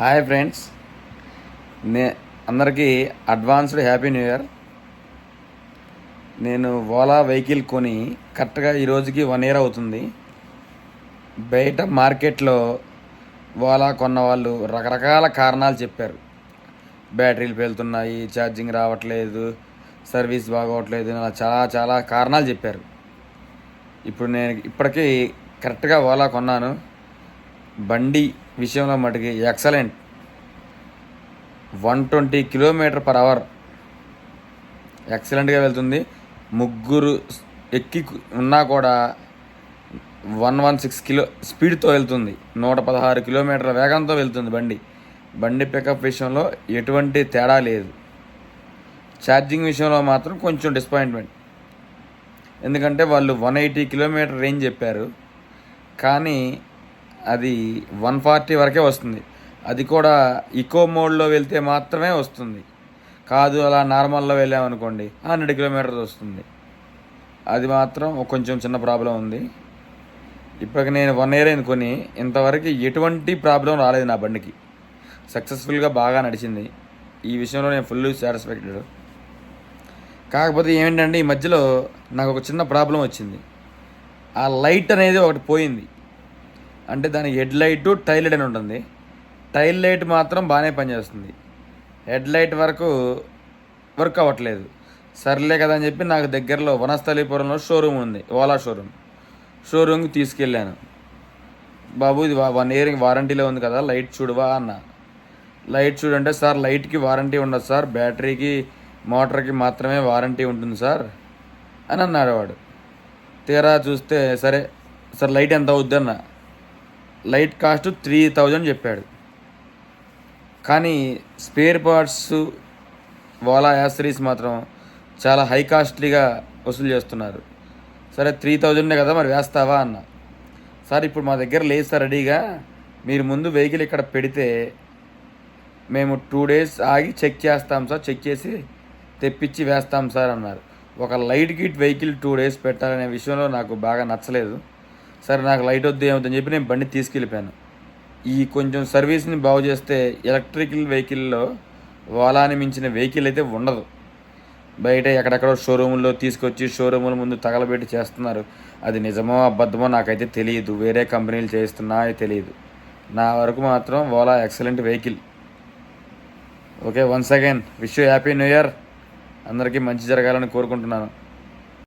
Hi friends, నే అందరికీ advanced happy new year. నేను ఓలా వెహికల్ కొని కరెక్ట్గా ఈ రోజుకి 1 ఇయర్ అవుతుంది. బయట మార్కెట్లో ఓలా కొన్న వాళ్ళు రకరకాల కారణాలు చెప్పారు. బ్యాటరీలు పేలుతున్నాయి, ఛార్జింగ్ రావట్లేదు, సర్వీస్ బాగోవట్లేదు, అలా చాలా చాలా కారణాలు చెప్పారు. ఇప్పుడు నేను ఇప్పటికీ కరెక్ట్గా ఓలా కొన్నాను. బండి విషయంలో మటుకి ఎక్సలెంట్. 120 km/h ఎక్సలెంట్గా వెళ్తుంది. ముగ్గురు ఎక్కి ఉన్నా కూడా 116 కిలో స్పీడ్తో వెళ్తుంది. 116 కిలోమీటర్ల వేగంతో వెళ్తుంది బండి పికప్ విషయంలో ఎటువంటి తేడా లేదు. ఛార్జింగ్ విషయంలో మాత్రం కొంచెం డిసప్పాయింట్మెంట్. ఎందుకంటే వాళ్ళు 180 కిలోమీటర్ రేంజ్ చెప్పారు, కానీ అది 140 వరకే వస్తుంది. అది కూడా ఈకో మోడ్లో వెళ్తే మాత్రమే వస్తుంది. కాదు అలా నార్మల్లో వెళ్ళామనుకోండి 100 కిలోమీటర్స్ వస్తుంది. అది మాత్రం కొంచెం చిన్న ప్రాబ్లం ఉంది. ఇప్పటికి నేను 1 ఇయర్ అనుకొని ఇంతవరకు ఎటువంటి ప్రాబ్లం రాలేదు నా బండికి. సక్సెస్ఫుల్గా బాగా నడిచింది. ఈ విషయంలో నేను ఫుల్ సాటిస్ఫాక్టెడ్. కాకపోతే ఏంటంటే ఈ మధ్యలో నాకు ఒక చిన్న ప్రాబ్లం వచ్చింది. ఆ లైట్ అనేది ఒకటి పోయింది. అంటే దానికి హెడ్ లైట్, టైల్ లైట్ అని ఉంటుంది. టైల్ లైట్ మాత్రం బాగానే పనిచేస్తుంది. హెడ్ లైట్ వర్క్ అవ్వట్లేదు. సర్లే కదా అని చెప్పి నాకు దగ్గరలో వనస్థలీపురంలో షోరూమ్ ఉంది, ఓలా షోరూమ్కి తీసుకెళ్ళాను. బాబు ఇది 1 ఇయర్ వారంటీలో ఉంది కదా, లైట్ చూడవా అన్న. లైట్ చూడంటే, సార్ లైట్కి వారంటీ ఉండదు సార్, బ్యాటరీకి మోటార్కి మాత్రమే వారంటీ ఉంటుంది సార్ అని అన్నాడు వాడు. తీరా చూస్తే సరే సార్ లైట్ ఎంత అవుద్దన్న. లైట్ కాస్ట్ 3000 చెప్పాడు. కానీ స్పేర్ పార్ట్స్, ఓలా యాక్సరీస్ మాత్రం చాలా హై కాస్ట్లీగా వసూలు చేస్తున్నారు. సరే 3000 కదా మరి వేస్తావా అన్న. సార్ ఇప్పుడు మా దగ్గర లేదు సార్ రెడీగా, మీరు ముందు వెహికల్ ఇక్కడ పెడితే మేము 2 days ఆగి చెక్ చేస్తాం సార్, చెక్ చేసి తెప్పించి వేస్తాం సార్ అన్నారు. ఒక లైట్ గిట్ వెహికల్ 2 days పెట్టాలనే విషయంలో నాకు బాగా నచ్చలేదు. సరే నాకు లైట్ వద్దు ఏమవుతుందని చెప్పి నేను బండి తీసుకెళ్ళిపోయాను. ఈ కొంచెం సర్వీస్ని బాగు చేస్తే ఎలక్ట్రికల్ వెహికల్లో ఓలాని మించిన వెహికల్ అయితే ఉండదు. బయట ఎక్కడెక్కడో షోరూముల్లో తీసుకొచ్చి షోరూముల ముందు తగలబెట్టి చేస్తున్నారు. అది నిజమో అబద్ధమో నాకైతే తెలియదు. వేరే కంపెనీలు చేస్తున్నా తెలియదు. నా వరకు మాత్రం Ola excellent vehicle. Okay, once again wish you happy new year. అందరికీ మంచి జరగాలని కోరుకుంటున్నాను.